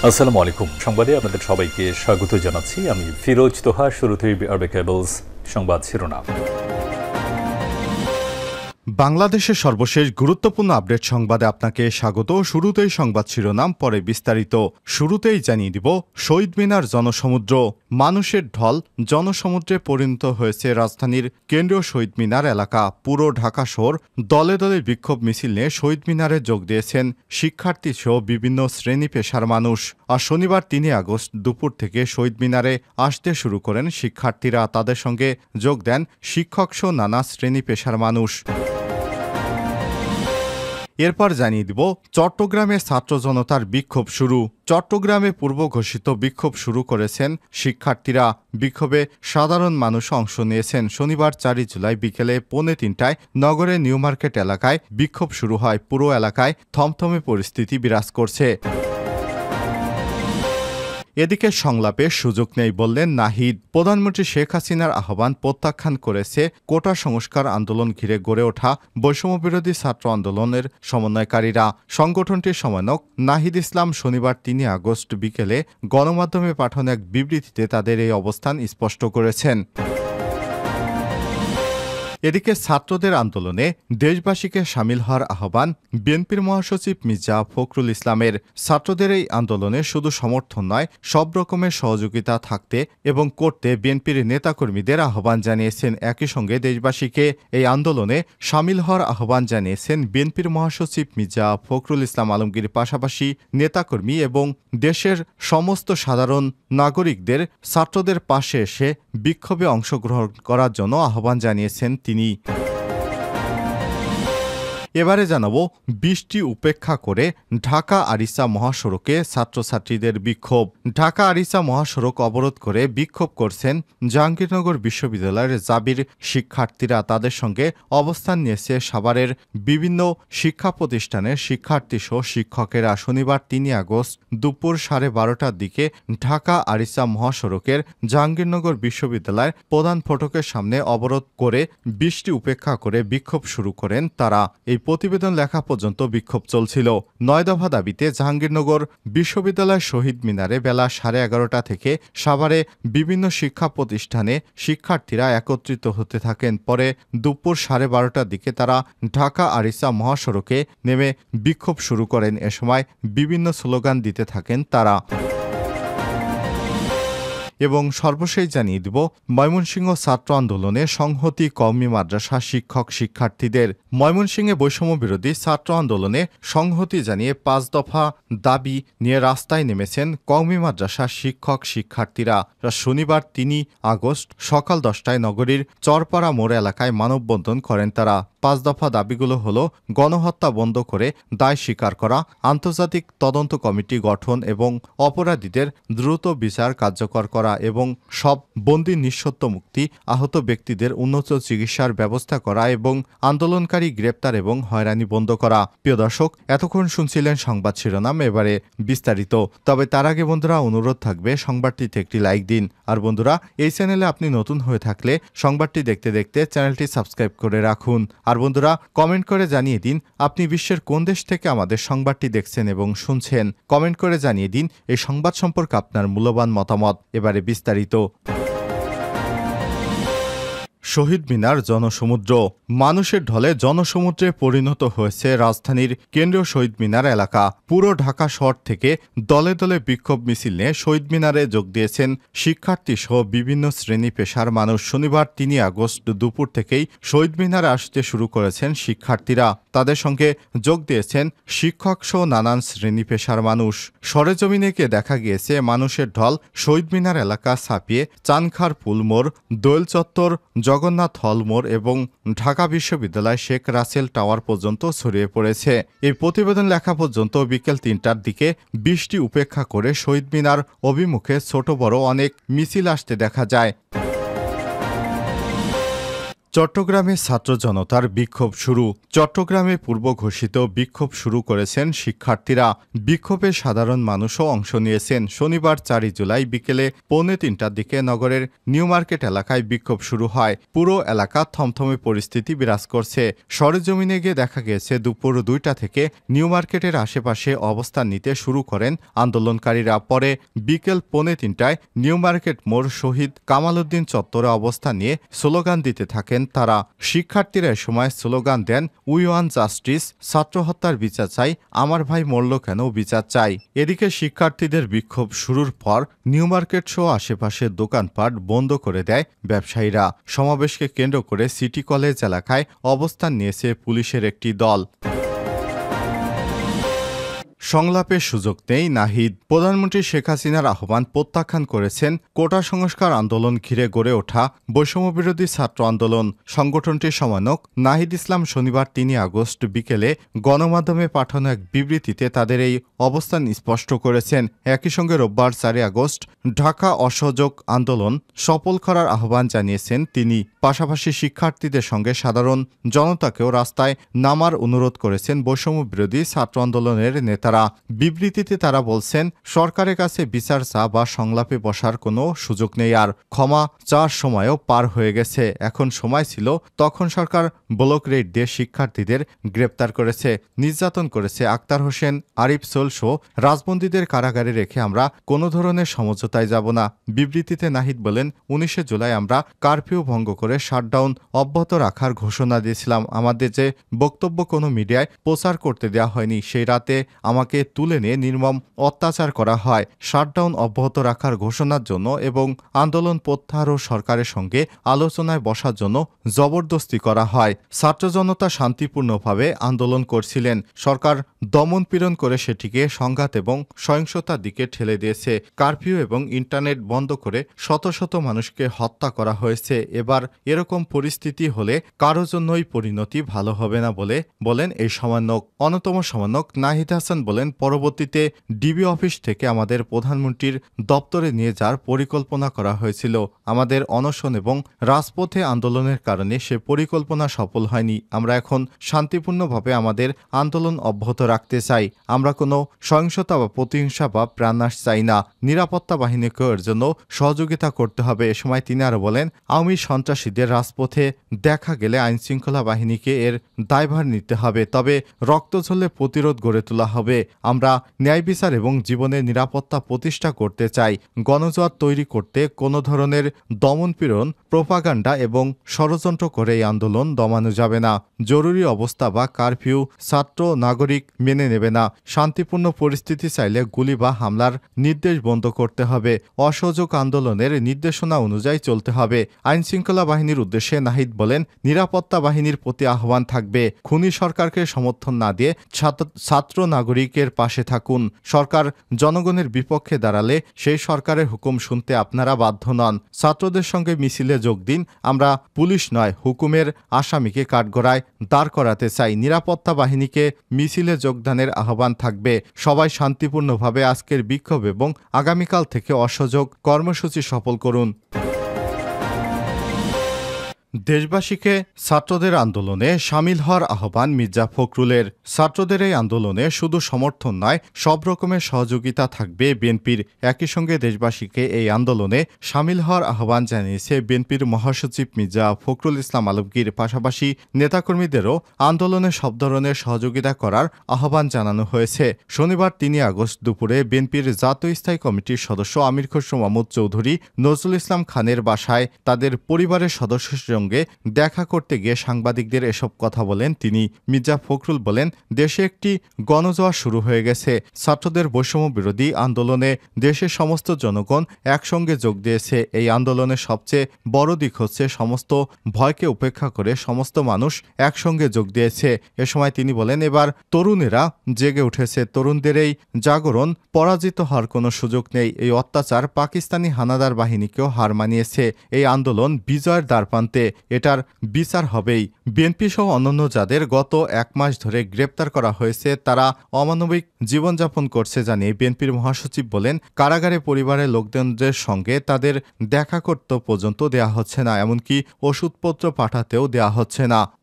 আসসালামু আলাইকুম। সংবাদে আপনাদের সবাইকে স্বাগত জানাচ্ছি। আমি ফিরোজ তোহা। শুরুতেই আরবে কেবলস সংবাদ শিরোনাম। বাংলাদেশের সর্বশেষ গুরুত্বপূর্ণ আপডেট সংবাদে আপনাকে স্বাগত। শুরুতেই সংবাদ শিরোনাম, পরে বিস্তারিত। শুরুতেই জানিয়ে দিব, শহীদ মিনার জনসমুদ্র, মানুষের ঢল জনসমুদ্রে পরিণত হয়েছে রাজধানীর কেন্দ্রীয় শহীদ মিনার এলাকা। পুরো ঢাকা শহর দলে দলে বিক্ষোভ মিছিল নিয়ে শহীদ মিনারে যোগ দিয়েছেন শিক্ষার্থী সহ বিভিন্ন শ্রেণী পেশার মানুষ। আর শনিবার ৩ আগস্ট দুপুর থেকে শহীদ মিনারে আসতে শুরু করেন শিক্ষার্থীরা। তাদের সঙ্গে যোগ দেন শিক্ষক সহ নানা শ্রেণী পেশার মানুষ। এরপর জানিয়ে দিব, চট্টগ্রামে ছাত্র জনতার বিক্ষোভ শুরু। চট্টগ্রামে পূর্ব ঘোষিত বিক্ষোভ শুরু করেছেন শিক্ষার্থীরা। বিক্ষোভে সাধারণ মানুষ অংশ নিয়েছেন। শনিবার ৪ জুলাই বিকেলে ৩:৩০টায় নগরের নিউ মার্কেট এলাকায় বিক্ষোভ শুরু হয়। পুরো এলাকায় থমথমে পরিস্থিতি বিরাজ করছে। এদিকে সংলাপের সুযোগ নেই বললেন নাহিদ। প্রধানমন্ত্রী শেখ হাসিনার আহ্বান প্রত্যাখ্যান করেছে কোটা সংস্কার আন্দোলন ঘিরে গড়ে ওঠা বৈষম্যবিরোধী ছাত্র আন্দোলনের সমন্বয়কারীরা। সংগঠনটির সমন্বয়ক নাহিদ ইসলাম শনিবার ৩ আগস্ট বিকেলে গণমাধ্যমে পাঠানো এক বিবৃতিতে তাদের এই অবস্থান স্পষ্ট করেছেন। এদিকে ছাত্রদের আন্দোলনে দেশবাসীকে সামিল হওয়ার আহ্বান বিএনপির মহাসচিব মির্জা ফখরুল ইসলামের। ছাত্রদের এই আন্দোলনে শুধু সমর্থন নয়, সব রকমের সহযোগিতা থাকতে এবং করতে বিএনপির নেতাকর্মীদের আহ্বান জানিয়েছেন। একই সঙ্গে দেশবাসীকে এই আন্দোলনে সামিল হওয়ার আহ্বান জানিয়েছেন বিএনপির মহাসচিব মির্জা ফখরুল ইসলাম আলমগীর। পাশাপাশি নেতাকর্মী এবং দেশের সমস্ত সাধারণ নাগরিকদের ছাত্রদের পাশে এসে বিক্ষোভে অংশগ্রহণ করার জন্য আহ্বান জানিয়েছেন তিনি। এবারে জানাবো, বৃষ্টি উপেক্ষা করে ঢাকা আরিচা মহাসড়কে ছাত্রছাত্রীদের বিক্ষোভ। ঢাকা আরিচা মহাসড়ক অবরোধ করে বিক্ষোভ করছেন জাহাঙ্গীরনগর বিশ্ববিদ্যালয়ের জাবির শিক্ষার্থীরা। তাদের সঙ্গে অবস্থান নিয়েছে সাভারের বিভিন্ন শিক্ষা প্রতিষ্ঠানের শিক্ষার্থী সহ শিক্ষকেরা। শনিবার ৩ আগস্ট দুপুর 12:30টার দিকে ঢাকা আরিচা মহাসড়কের জাহাঙ্গীরনগর বিশ্ববিদ্যালয়ের প্রধান ফটকের সামনে অবরোধ করে বৃষ্টি উপেক্ষা করে বিক্ষোভ শুরু করেন তারা। এই প্রতিবেদন লেখা পর্যন্ত বিক্ষোভ চলছিল। ৯ দফা দাবিতে জাহাঙ্গীরনগর বিশ্ববিদ্যালয় শহীদ মিনারে বেলা 11:30টা থেকে সাভারে বিভিন্ন শিক্ষা প্রতিষ্ঠানে শিক্ষার্থীরা একত্রিত হতে থাকেন। পরে দুপুর 12:30টার দিকে তারা ঢাকা আরিচা মহাসড়কে নেমে বিক্ষোভ শুরু করেন। এ সময় বিভিন্ন স্লোগান দিতে থাকেন তারা। এবং সর্বশেষ জানিয়ে দিব, ময়মনসিংহ ছাত্র আন্দোলনে সংহতি কওমি মাদ্রাসা শিক্ষক শিক্ষার্থীদের। ময়মনসিংহে বৈষম্য বিরোধী ছাত্র আন্দোলনে সংহতি জানিয়ে ৫ দফা দাবি নিয়ে রাস্তায় নেমেছেন কওমি মাদ্রাসা শিক্ষক শিক্ষার্থীরা। শনিবার ৩ আগস্ট সকাল 10টায় নগরীর চরপাড়া মোড় এলাকায় মানববন্ধন করেন তারা। ৫ দফা দাবিগুলো হল গণহত্যা বন্ধ করে দায় স্বীকার করা, আন্তর্জাতিক তদন্ত কমিটি গঠন এবং অপরাধীদের দ্রুত বিচার কার্যকর করা এবং সব বন্দী নিঃশর্ত মুক্তি, আহত ব্যক্তিদের উন্নত চিকিৎসার ব্যবস্থা করা এবং আন্দোলনকারী গ্রেপ্তার এবং হয়রানি বন্ধ করা। প্রিয় দর্শক, এতক্ষণ শুনছিলেন সংবাদ শিরোনাম। এবারে বিস্তারিত। তবে তার আগে বন্ধুরা, অনুরোধ থাকবে সংবাদটিতে একটি লাইক দিন। আর বন্ধুরা, এই চ্যানেলে আপনি নতুন হয়ে থাকলে সংবাদটি দেখতে দেখতে চ্যানেলটি সাবস্ক্রাইব করে রাখুন। আর বন্ধুরা, কমেন্ট করে জানিয়ে দিন আপনি বিশ্বের কোন দেশ থেকে আমাদের সংবাদটি দেখছেন এবং শুনছেন। কমেন্ট করে জানিয়ে দিন এই সংবাদ সম্পর্কে আপনার মূল্যবান মতামত। এবারে বিস্তারিত। শহীদ মিনার জনসমুদ্র, মানুষের ঢলে জনসমুদ্রে পরিণত হয়েছে রাজধানীর কেন্দ্রীয় শহীদ মিনার এলাকা। পুরো ঢাকা শহর থেকে দলে দলে বিক্ষোভ মিছিল নিয়ে শহীদ মিনারে যোগ দিয়েছেন শিক্ষার্থী সহ বিভিন্ন শ্রেণী পেশার মানুষ। শনিবার ৩ আগস্ট দুপুর থেকেই শহীদ মিনারে আসতে শুরু করেছেন শিক্ষার্থীরা। তাদের সঙ্গে যোগ দিয়েছেন শিক্ষক সহ নানান শ্রেণী পেশার মানুষ। সরেজমিনে গিয়ে দেখা গিয়েছে মানুষের ঢল শহীদ মিনার এলাকা ছাপিয়ে চানখার পুল মোড়, দোয়েল চত্বর, জগন্নাথ হল মোড় এবং ঢাকা বিশ্ববিদ্যালয় শেখ রাসেল টাওয়ার পর্যন্ত ছড়িয়ে পড়েছে। এই প্রতিবেদন লেখা পর্যন্ত বিকেল ৩টার দিকে বৃষ্টি উপেক্ষা করে শহীদ মিনার অভিমুখে ছোট বড় অনেক মিছিল আসতে দেখা যায়। চট্টগ্রামে ছাত্র জনতার বিক্ষোভ শুরু। চট্টগ্রামে পূর্ব ঘোষিত বিক্ষোভ শুরু করেছেন শিক্ষার্থীরা। বিক্ষোভে সাধারণ মানুষও অংশ নিয়েছেন। শনিবার 4 জুলাই বিকেলে 2:45টার দিকে নগরের নিউ মার্কেট এলাকায় বিক্ষোভ শুরু হয়। পুরো এলাকা থমথমে পরিস্থিতি বিরাজ করছে। সরেজমিনে গিয়ে দেখা গেছে দুপুর 2টা থেকে নিউ মার্কেটের আশেপাশে অবস্থান নিতে শুরু করেন আন্দোলনকারীরা। পরে বিকেল 2:45টায় নিউ মার্কেট মোড় শহীদ কামাল উদ্দিন চত্বরে অবস্থান নিয়ে স্লোগান দিতে থাকেন তারা। শিক্ষার্থীরা এ সময় স্লোগান দেন, উই ওয়ান্ট জাস্টিস, ছাত্র হত্যার বিচার চাই, আমার ভাই মরল কেন, বিচার চাই। এদিকে শিক্ষার্থীদের বিক্ষোভ শুরুর পর নিউ মার্কেট সহ আশেপাশের দোকানপাট বন্ধ করে দেয় ব্যবসায়ীরা। সমাবেশকে কেন্দ্র করে সিটি কলেজ এলাকায় অবস্থান নিয়েছে পুলিশের একটি দল। সংলাপের সুযোগ নেই নাহিদ। প্রধানমন্ত্রী শেখ হাসিনার আহ্বান প্রত্যাখ্যান করেছেন কোটা সংস্কার আন্দোলন ঘিরে গড়ে ওঠা বৈষম্যবিরোধী ছাত্র আন্দোলন সংগঠনটির সমন্বয়ক নাহিদ ইসলাম শনিবার 3 আগস্ট বিকেলে গণমাধ্যমে পাঠানো এক বিবৃতিতে তাদের এই অবস্থান স্পষ্ট করেছেন। একই সঙ্গে রোববার 4 আগস্ট ঢাকা অসহযোগ আন্দোলন সফল করার আহ্বান জানিয়েছেন তিনি। পাশাপাশি শিক্ষার্থীদের সঙ্গে সাধারণ জনতাকেও রাস্তায় নামার অনুরোধ করেছেন বৈষম্যবিরোধী ছাত্র আন্দোলনের নেতারা। বিবৃতিতে তারা বলছেন, সরকারের কাছে বিচার চা বা সংলাপে বসার কোনো সুযোগ নেই, আর ক্ষমা চাওয়ার সময়ও পার হয়ে গেছে। এখন সময় ছিল, তখন সরকার ব্লক রেড দিয়ে শিক্ষার্থীদের গ্রেপ্তার করেছে, নির্যাতন করেছে। আক্তার হোসেন, আরিফ সোল সহ রাজবন্দীদের কারাগারে রেখে আমরা কোনো ধরনের সমঝোতায় যাব না। বিবৃতিতে নাহিদ বলেন, 19 জুলাই আমরা কারফিউ ভঙ্গ করে শাটডাউন অব্যাহত রাখার ঘোষণা দিয়েছিলাম। আমাদের যে বক্তব্য কোনো মিডিয়ায় প্রচার করতে দেওয়া হয়নি। সেই রাতে আমাকে তুলে নিয়ে নির্মম অত্যাচার করা হয়। শাটডাউন অব্যাহত রাখার ঘোষণার জন্য এবং আন্দোলন প্রত্যাহার ও সরকারের সঙ্গে আলোচনায় বসার জন্য জবরদস্তি করা হয়। ছাত্র জনতা শান্তিপূর্ণভাবে আন্দোলন করছিলেন। সরকার দমনপীড়ন করে সেটিকে সংঘাত এবং সহিংসতার দিকে ঠেলে দিয়েছে। কারফিউ এবং ইন্টারনেট বন্ধ করে শত শত মানুষকে হত্যা করা হয়েছে। এবার এরকম পরিস্থিতি হলে কারো জন্যই পরিণতি ভালো হবে না বলেন এই সমন্বয়ক। অন্যতম সমন্বয়ক নাহিদ হাসান বলেন, পরবর্তীতে ডিবি অফিস থেকে আমাদের প্রধানমন্ত্রীর দপ্তরে নিয়ে যাওয়ার পরিকল্পনা করা হয়েছিল। আমাদের অনশন এবং রাজপথে আন্দোলনের কারণে সে পরিকল্পনা সফল হয়নি। আমরা এখন শান্তিপূর্ণভাবে আমাদের আন্দোলন অব্যাহত রাখতে চাই। আমরা কোনো সহিংসতা বা প্রতিহিংসা বা প্রাণনাশ চাই না। নিরাপত্তা বাহিনীকেও এর জন্য সহযোগিতা করতে হবে। এ সময় তিনি আরও বলেন, আওয়ামী সন্ত্রাসীদের রাজপথে দেখা গেলে আইনশৃঙ্খলা বাহিনীকে এর দায়ভার নিতে হবে, তবে রক্ত ঝরলে প্রতিরোধ গড়ে তোলা হবে। আমরা ন্যায় বিচার এবং জীবনের নিরাপত্তা প্রতিষ্ঠা করতে চাই। গণজোয়ার তৈরি করতে কোনো ধরনের দমনপীড়ন, প্রোপাগান্ডা এবং ষড়যন্ত্র করে এই আন্দোলন দমানো যাবে না। জরুরি অবস্থা বা কারফিউ ছাত্র নাগরিক মেনে নেবে না। শান্তিপূর্ণ পরিস্থিতি চাইলে গুলি বা হামলার নির্দেশ বন্ধ করতে হবে। অসহযোগ আন্দোলনের নির্দেশনা অনুযায়ী চলতে হবে। আইনশৃঙ্খলা বাহিনীর উদ্দেশ্যে নাহিদ বলেন, নিরাপত্তা বাহিনীর প্রতি আহ্বান থাকবে, খুনি সরকারকে সমর্থন না দিয়ে ছাত্র নাগরিকের পাশে থাকুন। সরকার জনগণের বিপক্ষে দাঁড়ালে সেই সরকারের হুকুম শুনতে আপনারা বাধ্য নন। ছাত্রদের সঙ্গে মিছিলে যোগ দিন। আমরা পুলিশ নয়, হুকুমের আসামিকে কাঠগড়ায় দাঁড় করাতে চাই। নিরাপত্তা বাহিনীকে মিছিলে যোগদানের আহ্বান থাকবে। সবাই শান্তিপূর্ণভাবে আজকের বিক্ষোভ এবং আগামীকাল থেকে অসহযোগ কর্মসূচি সফল করুন। দেশবাসীকে ছাত্রদের আন্দোলনে সামিল হওয়ার আহ্বান মির্জা ফখরুলের। ছাত্রদের এই আন্দোলনে শুধু সমর্থন নয়, সব রকমের সহযোগিতা থাকবে বিএনপির। একই সঙ্গে দেশবাসীকে এই আন্দোলনে সামিল হওয়ার আহ্বান জানিয়েছে বিএনপির মহাসচিব মির্জা ফখরুল ইসলাম আলমগীর। পাশাপাশি নেতাকর্মীদেরও আন্দোলনে সব ধরনের সহযোগিতা করার আহ্বান জানানো হয়েছে। শনিবার 3 আগস্ট দুপুরে বিএনপির জাতীয় স্থায়ী কমিটির সদস্য আমির খসরু মাহমুদ চৌধুরী নজরুল ইসলাম খানের বাসায় তাদের পরিবারের সদস্যের সঙ্গে দেখা করতে গিয়ে সাংবাদিকদের এসব কথা বলেন তিনি। মির্জা ফখরুল বলেন, দেশে একটি গণজোয়ার শুরু হয়ে গেছে। ছাত্রদের বৈষম্য বিরোধী আন্দোলনে দেশের সমস্ত জনগণ একসঙ্গে যোগ দিয়েছে। এই আন্দোলনের সবচেয়ে বড় দিক হচ্ছে সমস্ত ভয়কে উপেক্ষা করে সমস্ত মানুষ একসঙ্গে যোগ দিয়েছে। এ সময় তিনি বলেন, এবার তরুণেরা জেগে উঠেছে। তরুণদের এই জাগরণ পরাজিত হওয়ার কোনো সুযোগ নেই। এই অত্যাচার পাকিস্তানি হানাদার বাহিনীকেও হার মানিয়েছে। এই আন্দোলন বিজয়ের দ্বারপ্রান্তে। এটার বিচার হবেই। বিএনপি সহ অন্যান্য যাদের গত 1 মাস ধরে গ্রেপ্তার করা হয়েছে তারা অমানবিক জীবনযাপন করছে জানিয়ে বিএনপির মহাসচিব বলেন, কারাগারে পরিবারের লোকজনদের সঙ্গে তাদের দেখা করতে পর্যন্ত দেয়া হচ্ছে না, এমনকি ওষুধপত্র পাঠাতেও দেয়া হচ্ছে না।